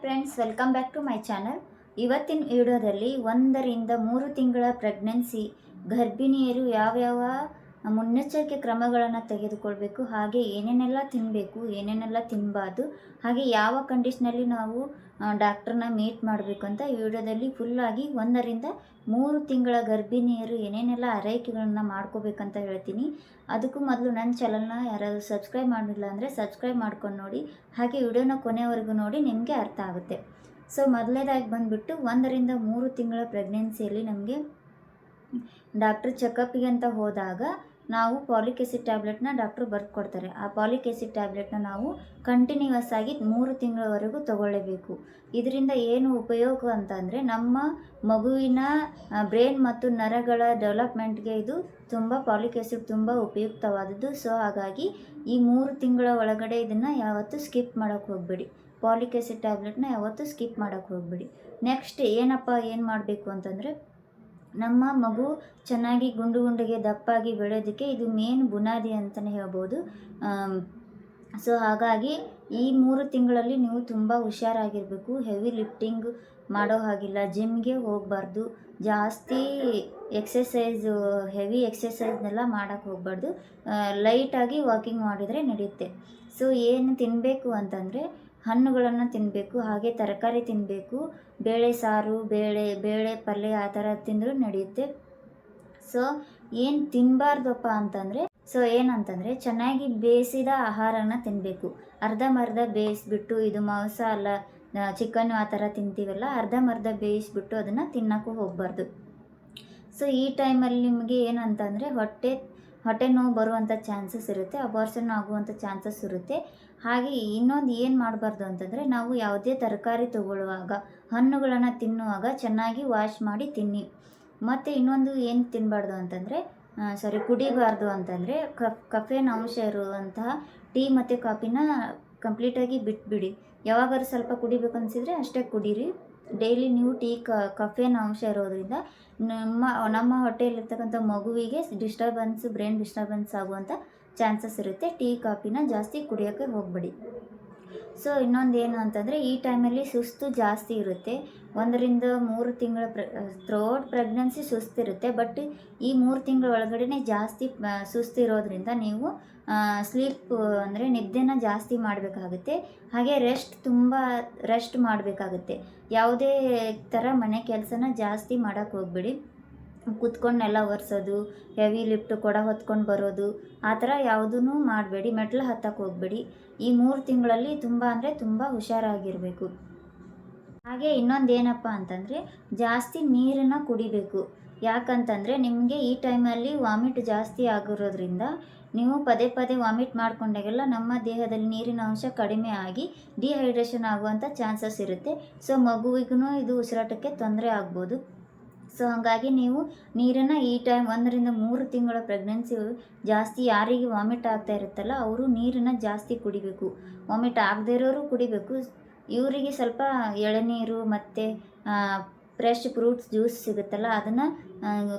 Friends, welcome back to my channel. ಇವತ್ತಿನ ವಿಡಿಯೋದಲ್ಲಿ 1ರಿಂದ 3 ತಿಂಗಳ ಪ್ರೆಗ್ನೆನ್ಸಿ ಗರ್ಭಿಣಿಯರು ಯಾವ್ಯಾವ ಮುನ್ನೆಚ್ಚರಿಕೆ ಕ್ರಮಗಳನ್ನು ತೆಗೆದುಕೊಳ್ಬೇಕು, ಹಾಗೆ ಏನೇನೆಲ್ಲ ತಿನ್ನಬೇಕು, ಏನೇನೆಲ್ಲ ತಿನ್ನಬಾರ್ದು, ಹಾಗೆ ಯಾವ ಕಂಡೀಷನಲ್ಲಿ ನಾವು ಡಾಕ್ಟ್ರನ್ನ ಮೀಟ್ ಮಾಡಬೇಕು ಅಂತ ಈ ವಿಡಿಯೋದಲ್ಲಿ ಫುಲ್ಲಾಗಿ 1ರಿಂದ 3 ತಿಂಗಳ ಗರ್ಭಿಣಿಯರು ಏನೇನೆಲ್ಲ ಆರೈಕೆಗಳನ್ನು ಮಾಡ್ಕೋಬೇಕಂತ ಹೇಳ್ತೀನಿ. ಅದಕ್ಕೂ ಮೊದಲು ನನ್ನ ಚಾನಲ್ನ ಯಾರಾದರೂ ಸಬ್ಸ್ಕ್ರೈಬ್ ಮಾಡಿಲ್ಲ ಅಂದರೆ ಸಬ್ಸ್ಕ್ರೈಬ್ ಮಾಡ್ಕೊಂಡು ನೋಡಿ, ಹಾಗೆ ವಿಡಿಯೋನ ಕೊನೆವರೆಗೂ ನೋಡಿ, ನಿಮಗೆ ಅರ್ಥ ಆಗುತ್ತೆ. ಸೊ ಮೊದಲನೇದಾಗಿ ಬಂದುಬಿಟ್ಟು 1ರಿಂದ 3 ತಿಂಗಳ ಪ್ರೆಗ್ನೆನ್ಸಿಯಲ್ಲಿ ನಮಗೆ ಡಾಕ್ಟ್ರ್ ಚೆಕಪ್ಗೆ ಅಂತ ಹೋದಾಗ ನಾವು ಪಾಲಿಕ್ ಆ್ಯಸಿಡ್ ಟ್ಯಾಬ್ಲೆಟ್ನ ಡಾಕ್ಟ್ರು ಬರ್ಕೊಡ್ತಾರೆ. ಆ ಪಾಲಿಕ್ ಆ್ಯಸಿಡ್ ಟ್ಯಾಬ್ಲೆಟ್ನ ನಾವು ಕಂಟಿನ್ಯೂಯಸ್ ಆಗಿ 3 ತಿಂಗಳವರೆಗೂ ತಗೊಳ್ಳೇಬೇಕು. ಇದರಿಂದ ಏನು ಉಪಯೋಗ ಅಂತಂದರೆ ನಮ್ಮ ಮಗುವಿನ ಬ್ರೈನ್ ಮತ್ತು ನರಗಳ ಡೆವಲಪ್ಮೆಂಟ್ಗೆ ಇದು ತುಂಬ ಪಾಲಿಕ್ ಆ್ಯಸಿಡ್ ತುಂಬ ಉಪಯುಕ್ತವಾದದ್ದು. ಸೊ ಹಾಗಾಗಿ ಈ 3 ತಿಂಗಳ ಒಳಗಡೆ ಇದನ್ನು ಯಾವತ್ತೂ ಸ್ಕಿಪ್ ಮಾಡೋಕ್ಕೆ ಹೋಗಬೇಡಿ. ಪಾಲಿಕ್ ಆ್ಯಸಿಡ್ ಟ್ಯಾಬ್ಲೆಟ್ನ ಯಾವತ್ತೂ ಸ್ಕಿಪ್ ಮಾಡೋಕ್ಕೆ ಹೋಗಬೇಡಿ. ನೆಕ್ಸ್ಟ್ ಏನು ಮಾಡಬೇಕು ಅಂತಂದರೆ, ನಮ್ಮ ಮಗು ಚೆನ್ನಾಗಿ ಗುಂಡಿಗೆ ದಪ್ಪಾಗಿ ಬೆಳೆಯೋದಕ್ಕೆ ಇದು ಮೇನ್ ಬುನಾದಿ ಅಂತಲೇ ಹೇಳ್ಬೋದು. ಸೊ ಹಾಗಾಗಿ ಈ 3 ತಿಂಗಳಲ್ಲಿ ನೀವು ತುಂಬ ಹುಷಾರಾಗಿರಬೇಕು. ಹೆವಿ ಲಿಫ್ಟಿಂಗ್ ಮಾಡೋ ಹಾಗಿಲ್ಲ, ಜಿಮ್ಗೆ ಹೋಗಬಾರ್ದು, ಜಾಸ್ತಿ ಹೆವಿ ಎಕ್ಸಸೈಸ್ನೆಲ್ಲ ಮಾಡೋಕ್ಕೆ ಹೋಗಬಾರ್ದು. ಲೈಟಾಗಿ ವಾಕಿಂಗ್ ಮಾಡಿದರೆ ನಡೆಯುತ್ತೆ. ಸೊ ಏನು ತಿನ್ನಬೇಕು ಅಂತಂದರೆ, ಹಣ್ಣುಗಳನ್ನು ತಿನ್ನಬೇಕು, ಹಾಗೆ ತರಕಾರಿ ತಿನ್ನಬೇಕು, ಬೇಳೆ ಸಾರು, ಬೇಳೆ ಪಲ್ಯ ಆ ಥರ ತಿಂದರೂ ನಡೆಯುತ್ತೆ. ಸೊ ಏನು ತಿನ್ನಬಾರ್ದಪ್ಪ ಅಂತಂದರೆ, ಚೆನ್ನಾಗಿ ಬೇಯಿಸಿದ ಆಹಾರನ ತಿನ್ನಬೇಕು. ಅರ್ಧಂಬರ್ಧ ಬೇಯಿಸ್ಬಿಟ್ಟು, ಇದು ಮಾಂಸ ಅಲ್ಲ, ಚಿಕನ್ನು ಆ ಥರ ತಿಂತೀವಲ್ಲ, ಅರ್ಧಂಬರ್ಧ ಬೇಯಿಸ್ಬಿಟ್ಟು ಅದನ್ನು ತಿನ್ನೋಕ್ಕೂ ಹೋಗಬಾರ್ದು. ಸೊ ಈ ಟೈಮಲ್ಲಿ ನಿಮಗೆ ಏನಂತಂದರೆ ಹೊಟ್ಟೆ ನೋವು ಬರುವಂಥ ಚಾನ್ಸಸ್ ಇರುತ್ತೆ, ಅಬಾರ್ಷನ್ ಆಗುವಂಥ ಚಾನ್ಸಸ್ ಇರುತ್ತೆ. ಹಾಗೆ ಇನ್ನೊಂದು ಏನು ಮಾಡಬಾರ್ದು ಅಂತಂದರೆ, ನಾವು ಯಾವುದೇ ತರಕಾರಿ ತಗೊಳ್ಳುವಾಗ, ಹಣ್ಣುಗಳನ್ನು ತಿನ್ನುವಾಗ ಚೆನ್ನಾಗಿ ವಾಶ್ ಮಾಡಿ ತಿನ್ನಿ. ಮತ್ತು ಇನ್ನೊಂದು ಏನು ತಿನ್ನಬಾರ್ದು ಅಂತಂದರೆ, ಕುಡಿಬಾರ್ದು ಅಂತಂದರೆ, ಕಫೇನ್ ಅಂಶ ಇರುವಂತಹ ಟೀ ಮತ್ತು ಕಾಫಿನ ಕಂಪ್ಲೀಟಾಗಿ ಬಿಟ್ಬಿಡಿ. ಯಾವಾಗಾದ್ರೂ ಸ್ವಲ್ಪ ಕುಡಿಬೇಕು ಅನಿಸಿದರೆ ಅಷ್ಟೇ ಕುಡೀರಿ. ಡೈಲಿ ನೀವು ಕಫೇನ್ ಅಂಶ ಇರೋದ್ರಿಂದ ನಮ್ಮ ಹೊಟ್ಟೆಯಲ್ಲಿರ್ತಕ್ಕಂಥ ಮಗುವಿಗೆ ಬ್ರೈನ್ ಡಿಸ್ಟರ್ಬೆನ್ಸ್ ಆಗುವಂಥ ಚಾನ್ಸಸ್ ಇರುತ್ತೆ. ಟೀ ಕಾಫಿನ ಜಾಸ್ತಿ ಕುಡಿಯೋಕ್ಕೆ ಹೋಗಬೇಡಿ. ಸೊ ಇನ್ನೊಂದು ಏನು ಅಂತಂದರೆ, ಈ ಟೈಮಲ್ಲಿ ಸುಸ್ತು ಜಾಸ್ತಿ ಇರುತ್ತೆ. 1ರಿಂದ 3 ತಿಂಗಳ ಥ್ರೂಔಟ್ ಪ್ರೆಗ್ನೆನ್ಸಿ ಸುಸ್ತಿರುತ್ತೆ. ಬಟ್ ಈ 3 ತಿಂಗಳ ಒಳಗಡೆ ಜಾಸ್ತಿ ಸುಸ್ತಿರೋದ್ರಿಂದ ನೀವು ಸ್ಲೀಪ್ ಅಂದರೆ ನಿದ್ದೆನ ಜಾಸ್ತಿ ಮಾಡಬೇಕಾಗುತ್ತೆ. ಹಾಗೆ ರೆಸ್ಟ್ ಮಾಡಬೇಕಾಗುತ್ತೆ. ಯಾವುದೇ ಥರ ಮನೆ ಕೆಲಸನ ಜಾಸ್ತಿ ಮಾಡೋಕ್ಕೆ ಹೋಗಬೇಡಿ. ಕೂತ್ಕೊಂಡೆಲ್ಲ ಒರೆಸೋದು, ಹೆವಿ ಲಿಫ್ಟ್ ಕೊಡ ಹೊತ್ಕೊಂಡು ಬರೋದು, ಆ ಥರ ಯಾವುದೂ ಮಾಡಬೇಡಿ. ಮೆಟ್ಲು ಹತ್ತಕ್ಕೆ ಹೋಗಬೇಡಿ. ಈ 3 ತಿಂಗಳಲ್ಲಿ ತುಂಬ ಹುಷಾರಾಗಿರಬೇಕು. ಹಾಗೆ ಇನ್ನೊಂದು ಏನಪ್ಪ ಅಂತಂದರೆ, ಜಾಸ್ತಿ ನೀರನ್ನು ಕುಡಿಬೇಕು. ಯಾಕಂತಂದರೆ ನಿಮಗೆ ಈ ಟೈಮಲ್ಲಿ ವಾಮಿಟ್ ಜಾಸ್ತಿ ಆಗಿರೋದ್ರಿಂದ ನೀವು ಪದೇ ವಾಮಿಟ್ ಮಾಡ್ಕೊಂಡಾಗೆಲ್ಲ ನಮ್ಮ ದೇಹದಲ್ಲಿ ನೀರಿನ ಅಂಶ ಕಡಿಮೆ ಆಗಿ ಡಿಹೈಡ್ರೇಷನ್ ಆಗುವಂಥ ಚಾನ್ಸಸ್ ಇರುತ್ತೆ. ಸೊ ಮಗುವಿಗೂ ಇದು ಉಸಿರಾಟಕ್ಕೆ ತೊಂದರೆ ಆಗ್ಬೋದು. ಸೊ ಹಾಗಾಗಿ ನೀವು ನೀರನ್ನು ಈ ಟೈಮ್ 1ರಿಂದ 3 ತಿಂಗಳ ಪ್ರೆಗ್ನೆನ್ಸಿ ಜಾಸ್ತಿ ಯಾರಿಗೆ ವಾಮಿಟ್ ಆಗ್ತಾ ಇರುತ್ತಲ್ಲ ಅವರು ನೀರನ್ನು ಜಾಸ್ತಿ ಕುಡಿಬೇಕು. ವಾಮಿಟ್ ಆಗದೇ ಇರೋರು ಕುಡಿಬೇಕು. ಇವರಿಗೆ ಸ್ವಲ್ಪ ಎಳನೀರು ಮತ್ತು ಫ್ರೆಶ್ ಫ್ರೂಟ್ಸ್ ಜ್ಯೂಸ್ ಸಿಗುತ್ತಲ್ಲ, ಅದನ್ನು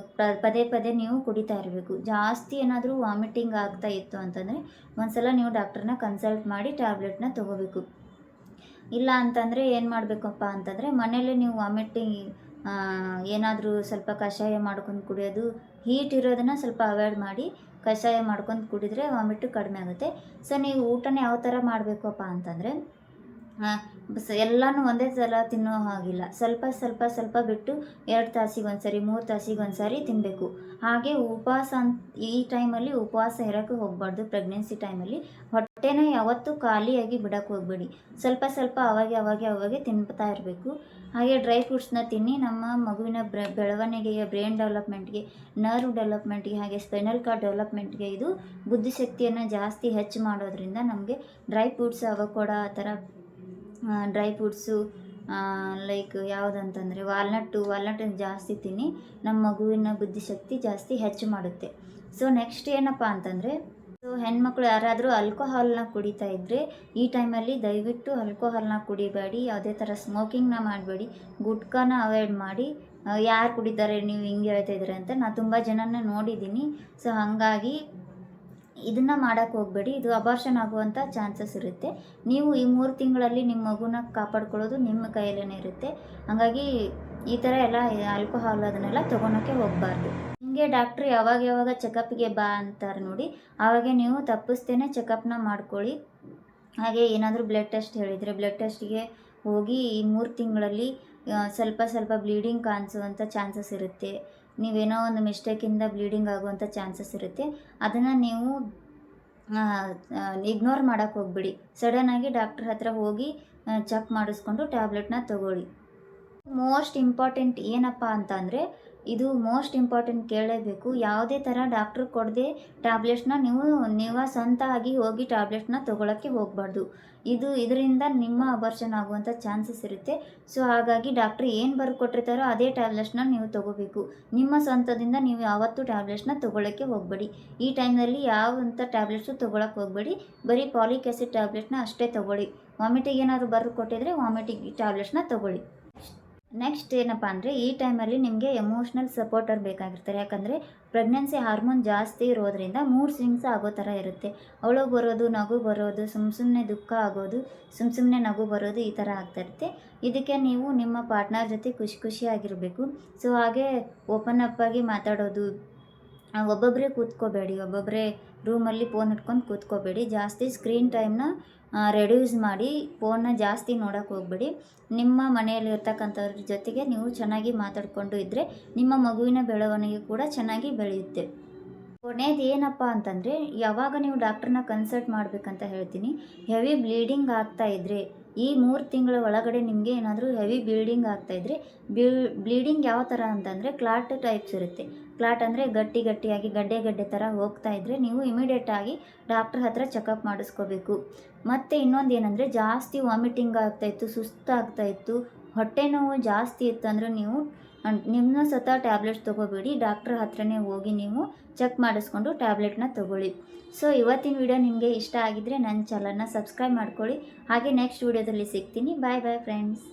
ಪದೇ ನೀವು ಕುಡಿತಾ ಇರಬೇಕು. ಜಾಸ್ತಿ ಏನಾದರೂ ವಾಮಿಟಿಂಗ್ ಆಗ್ತಾ ಇತ್ತು ಅಂತಂದರೆ ಒಂದ್ಸಲ ನೀವು ಡಾಕ್ಟ್ರನ್ನ ಕನ್ಸಲ್ಟ್ ಮಾಡಿ ಟ್ಯಾಬ್ಲೆಟ್ನ ತೊಗೋಬೇಕು. ಇಲ್ಲ ಅಂತಂದರೆ ಏನು ಮಾಡಬೇಕಪ್ಪ ಅಂತಂದರೆ, ಮನೆಯಲ್ಲೇ ನೀವು ವಾಮಿಟಿಂಗ್ ಏನಾದರೂ ಸ್ವಲ್ಪ ಕಷಾಯ ಮಾಡ್ಕೊಂಡು ಕುಡಿಯೋದು, ಹೀಟ್ ಇರೋದನ್ನು ಸ್ವಲ್ಪ ಅವಾಯ್ಡ್ ಮಾಡಿ ಕಷಾಯ ಮಾಡ್ಕೊಂಡು ಕುಡಿದ್ರೆ ವಾಮಿಟ್ಟು ಕಡಿಮೆ ಆಗುತ್ತೆ. ಸೊ ನೀವು ಊಟನ ಯಾವ ಥರ ಮಾಡಬೇಕಪ್ಪ ಅಂತಂದರೆ, ಎಲ್ಲನೂ ಒಂದೇ ಸಲ ತಿನ್ನೋ ಹಾಗಿಲ್ಲ. ಸ್ವಲ್ಪ ಬಿಟ್ಟು 2 ತಾಸಿಗೆ ಒಂದ್ಸರಿ, 3 ತಾಸಿಗೆ ಒಂದ್ಸರಿ ತಿನ್ನಬೇಕು. ಹಾಗೆ ಈ ಟೈಮಲ್ಲಿ ಉಪವಾಸ ಇರೋಕ್ಕೆ ಹೋಗಬಾರ್ದು. ಪ್ರೆಗ್ನೆನ್ಸಿ ಟೈಮಲ್ಲಿ ಹೊಟ್ಟೆನ ಯಾವತ್ತೂ ಖಾಲಿಯಾಗಿ ಬಿಡೋಕ್ಕೆ ಹೋಗಬೇಡಿ. ಸ್ವಲ್ಪ ಅವಾಗೆ ತಿನ್ತಾ ಇರಬೇಕು. ಹಾಗೆ ಡ್ರೈ ಫ್ರೂಟ್ಸ್ನ ತಿನ್ನಿ. ನಮ್ಮ ಮಗುವಿನ ಬೆಳವಣಿಗೆಗೆ, ಬ್ರೈನ್ ಡೆವಲಪ್ಮೆಂಟ್ಗೆ, ನರ್ವ್ ಡೆವಲಪ್ಮೆಂಟ್ಗೆ, ಹಾಗೆ ಸ್ಪೈನಲ್ ಕಾರ್ಡ್ ಡೆವಲಪ್ಮೆಂಟ್ಗೆ ಇದು ಬುದ್ಧಿಶಕ್ತಿಯನ್ನು ಜಾಸ್ತಿ ಹೆಚ್ಚು ಮಾಡೋದ್ರಿಂದ ನಮಗೆ ಡ್ರೈ ಫ್ರೂಟ್ಸ್, ಅವಕೋಡಾ ಆ ಥರ ಡ್ರೈ ಫ್ರೂಟ್ಸು ಲೈಕ್ ಯಾವುದಂತಂದರೆ ವಾಲ್ನಟ್ ಜಾಸ್ತಿ ತಿನ್ನಿ. ನಮ್ಮ ಮಗುವಿನ ಬುದ್ಧಿಶಕ್ತಿ ಜಾಸ್ತಿ ಹೆಚ್ಚು ಮಾಡುತ್ತೆ. ಸೊ ನೆಕ್ಸ್ಟ್ ಏನಪ್ಪ ಅಂತಂದರೆ, ಹೆಣ್ಮಕ್ಳು ಯಾರಾದರೂ ಆಲ್ಕೋಹಾಲ್ನ ಕುಡಿತಾ ಇದ್ದರೆ ಈ ಟೈಮಲ್ಲಿ ದಯವಿಟ್ಟು ಆಲ್ಕೋಹಾಲ್ನ ಕುಡಿಬೇಡಿ. ಯಾವುದೇ ಥರ ಸ್ಮೋಕಿಂಗ್ನ ಮಾಡಬೇಡಿ. ಗುಟ್ಕಾನ ಅವಾಯ್ಡ್ ಮಾಡಿ. ಯಾರು ಕುಡಿತಾರೆ ನೀವು ಹಿಂಗೆ ಹೇಳ್ತಾ ಇದ್ದೀರ ಅಂತ ನಾನು ತುಂಬ ಜನನ ನೋಡಿದ್ದೀನಿ. ಸೊ ಹಾಗಾಗಿ ಇದನ್ನು ಮಾಡೋಕ್ಕೆ ಹೋಗಬೇಡಿ. ಇದು ಅಬಾರ್ಷನ್ ಆಗುವಂಥ ಚಾನ್ಸಸ್ ಇರುತ್ತೆ. ನೀವು ಈ 3 ತಿಂಗಳಲ್ಲಿ ನಿಮ್ಮ ಮಗುನ ಕಾಪಾಡ್ಕೊಳ್ಳೋದು ನಿಮ್ಮ ಕೈಯಲ್ಲೇ ಇರುತ್ತೆ. ಹಾಗಾಗಿ ಈ ಥರ ಎಲ್ಲ ಆಲ್ಕೋಹಾಲ್ ಅದನ್ನೆಲ್ಲ ತೊಗೊಳಕ್ಕೆ ಹೋಗಬಾರ್ದು. ನಿಮಗೆ ಡಾಕ್ಟ್ರು ಯಾವಾಗ ಚೆಕಪ್ಗೆ ಬಾ ಅಂತಾರೆ ನೋಡಿ, ಆವಾಗ ನೀವು ತಪ್ಪಿಸ್ತೇನೆ ಚೆಕಪ್ನ ಮಾಡ್ಕೊಳ್ಳಿ. ಹಾಗೆ ಏನಾದರೂ ಬ್ಲಡ್ ಟೆಸ್ಟ್ ಹೇಳಿದರೆ ಬ್ಲಡ್ ಟೆಸ್ಟಿಗೆ ಹೋಗಿ ಈ 3 ತಿಂಗಳಲ್ಲಿ ಸ್ವಲ್ಪ ಬ್ಲೀಡಿಂಗ್ ಕಾಣಿಸುವಂಥ ಚಾನ್ಸಸ್ ಇರುತ್ತೆ. ನೀವೇನೋ ಒಂದು ಮಿಸ್ಟೇಕಿಂದ ಬ್ಲೀಡಿಂಗ್ ಆಗುವಂಥ ಚಾನ್ಸಸ್ ಇರುತ್ತೆ. ಅದನ್ನು ನೀವು ಇಗ್ನೋರ್ ಮಾಡೋಕ್ಕೆ ಹೋಗ್ಬೇಡಿ. ಸಡನ್ನಾಗಿ ಡಾಕ್ಟ್ರ್ ಹತ್ರ ಹೋಗಿ ಚೆಕ್ ಮಾಡಿಸ್ಕೊಂಡು ಟ್ಯಾಬ್ಲೆಟ್ನ ತಗೊಳ್ಳಿ. ಮೋಸ್ಟ್ ಇಂಪಾರ್ಟೆಂಟ್ ಏನಪ್ಪ ಅಂತ ಅಂದರೆ, ಇದು ಮೋಸ್ಟ್ ಇಂಪಾರ್ಟೆಂಟ್ ಕೇಳಲೇಬೇಕು. ಯಾವುದೇ ಥರ ಡಾಕ್ಟ್ರು ಕೊಡದೆ ಟ್ಯಾಬ್ಲೆಟ್ಸ್ನ ನೀವು ಸ್ವಂತವಾಗಿ ಹೋಗಿ ಟ್ಯಾಬ್ಲೆಟ್ನ ತೊಗೊಳಕ್ಕೆ ಹೋಗಬಾರ್ದು. ಇದರಿಂದ ನಿಮ್ಮ ಅಬಾರ್ಷನ್ ಆಗುವಂಥ ಚಾನ್ಸಸ್ ಇರುತ್ತೆ. ಸೊ ಹಾಗಾಗಿ ಡಾಕ್ಟ್ರು ಏನು ಬರ್ಕೊಟ್ಟಿರ್ತಾರೋ ಅದೇ ಟ್ಯಾಬ್ಲೆಟ್ಸ್ನ ನೀವು ತೊಗೋಬೇಕು. ನಿಮ್ಮ ಸ್ವಂತದಿಂದ ನೀವು ಯಾವತ್ತೂ ಟ್ಯಾಬ್ಲೆಟ್ಸ್ನ ತೊಗೊಳಕ್ಕೆ ಹೋಗಬೇಡಿ. ಈ ಟೈಮ್ನಲ್ಲಿ ಯಾವಂಥ ಟ್ಯಾಬ್ಲೆಟ್ಸು ತೊಗೊಳಕ್ಕೆ ಹೋಗಬೇಡಿ. ಬರೀ ಪಾಲಿಕ್ ಆ್ಯಸಿಡ್ ಟ್ಯಾಬ್ಲೆಟ್ನ ಅಷ್ಟೇ ತೊಗೊಳ್ಳಿ. ವಾಮಿಟಿಗೆ ಏನಾದರೂ ಬರ್ಕೊಟ್ಟಿದ್ರೆ ವಾಮಿಟಿಗೆ ಟ್ಯಾಬ್ಲೆಟ್ಸ್ನ ತೊಗೊಳ್ಳಿ. ನೆಕ್ಸ್ಟ್ ಏನಪ್ಪ ಅಂದರೆ, ಈ ಟೈಮಲ್ಲಿ ನಿಮಗೆ ಎಮೋಷ್ನಲ್ ಸಪೋರ್ಟರ್ ಬೇಕಾಗಿರ್ತಾರೆ. ಯಾಕಂದರೆ ಪ್ರೆಗ್ನೆನ್ಸಿ ಹಾರ್ಮೋನ್ ಜಾಸ್ತಿ ಇರೋದ್ರಿಂದ ಮೂಡ್ ಸ್ವಿಂಗ್ಸ್ ಆಗೋ ಥರ ಇರುತ್ತೆ. ಅಳು ಬರೋದು, ನಗು ಬರೋದು, ಸುಮ್ಮನೆ ದುಃಖ ಆಗೋದು, ಸುಮ್ಮನೆ ನಗು ಬರೋದು, ಈ ಥರ ಆಗ್ತಾಯಿರುತ್ತೆ. ಇದಕ್ಕೆ ನೀವು ನಿಮ್ಮ ಪಾರ್ಟ್ನರ್ ಜೊತೆ ಖುಷಿಯಾಗಿರಬೇಕು. ಸೊ ಹಾಗೆ ಓಪನ್ ಅಪ್ ಆಗಿ ಮಾತಾಡೋದು, ಒಬ್ಬೊಬ್ಬರೇ ಕೂತ್ಕೋಬೇಡಿ. ಒಬ್ಬೊಬ್ಬರೇ ರೂಮಲ್ಲಿ ಫೋನ್ ಇಟ್ಕೊಂಡು ಕೂತ್ಕೋಬೇಡಿ. ಜಾಸ್ತಿ ಸ್ಕ್ರೀನ್ ಟೈಮ್ನ ರೆಡ್ಯೂಸ್ ಮಾಡಿ ಫೋನ್ನ ಜಾಸ್ತಿ ನೋಡೋಕ್ಕೆ ಹೋಗಬೇಡಿ. ನಿಮ್ಮ ಮನೆಯಲ್ಲಿ ಇರ್ತಕ್ಕಂಥವ್ರ ಜೊತೆಗೆ ನೀವು ಚೆನ್ನಾಗಿ ಮಾತಾಡಿಕೊಂಡು ಇದ್ದರೆ ನಿಮ್ಮ ಮಗುವಿನ ಬೆಳವಣಿಗೆ ಕೂಡ ಚೆನ್ನಾಗಿ ಬೆಳೆಯುತ್ತೆ. ಕೊನೆಯದು ಏನಪ್ಪ ಅಂತಂದರೆ, ಯಾವಾಗ ನೀವು ಡಾಕ್ಟ್ರನ್ನ ಕನ್ಸಲ್ಟ್ ಮಾಡಬೇಕಂತ ಹೇಳ್ತೀನಿ. ಹೆವಿ ಬ್ಲೀಡಿಂಗ್ ಆಗ್ತಾಯಿದ್ರೆ, ಈ 3 ತಿಂಗಳ ಒಳಗಡೆ ನಿಮಗೆ ಏನಾದರೂ ಹೆವಿ ಆಗ್ತಾಯಿದ್ರೆ, ಬ್ಲೀಡಿಂಗ್ ಯಾವ ಥರ ಅಂತಂದರೆ ಕ್ಲಾಟ್ ಟೈಪ್ಸ್ ಇರುತ್ತೆ. ಕ್ಲಾಟ್ ಅಂದರೆ ಗಟ್ಟಿಯಾಗಿ ಗಡ್ಡೆ ಥರ ಹೋಗ್ತಾಯಿದ್ರೆ ನೀವು ಇಮಿಡಿಯೇಟಾಗಿ ಡಾಕ್ಟ್ರ್ ಹತ್ರ ಚೆಕಪ್ ಮಾಡಿಸ್ಕೋಬೇಕು. ಮತ್ತು ಇನ್ನೊಂದು ಏನಂದರೆ, ಜಾಸ್ತಿ ವಾಮಿಟಿಂಗ್ ಆಗ್ತಾಯಿತ್ತು, ಸುಸ್ತಾಗ್ತಾಯಿತ್ತು, ಹೊಟ್ಟೆ ನೋವು ಜಾಸ್ತಿ ಇತ್ತು ಅಂದರೆ ನೀವು ಸ್ವತಃ ಟ್ಯಾಬ್ಲೆಟ್ಸ್ ತೊಗೋಬೇಡಿ. ಡಾಕ್ಟ್ರ್ ಹತ್ರನೇ ಹೋಗಿ ನೀವು ಚೆಕ್ ಮಾಡಿಸ್ಕೊಂಡು ಟ್ಯಾಬ್ಲೆಟ್ನ ತೊಗೊಳ್ಳಿ. ಸೊ ಇವತ್ತಿನ ವಿಡಿಯೋ ನಿಮಗೆ ಇಷ್ಟ ಆಗಿದ್ದರೆ ನನ್ನ ಚಾನಲ್ನ ಸಬ್ಸ್ಕ್ರೈಬ್ ಮಾಡ್ಕೊಳ್ಳಿ. ಹಾಗೆ ನೆಕ್ಸ್ಟ್ ವಿಡಿಯೋದಲ್ಲಿ ಸಿಗ್ತೀನಿ. Bye friends.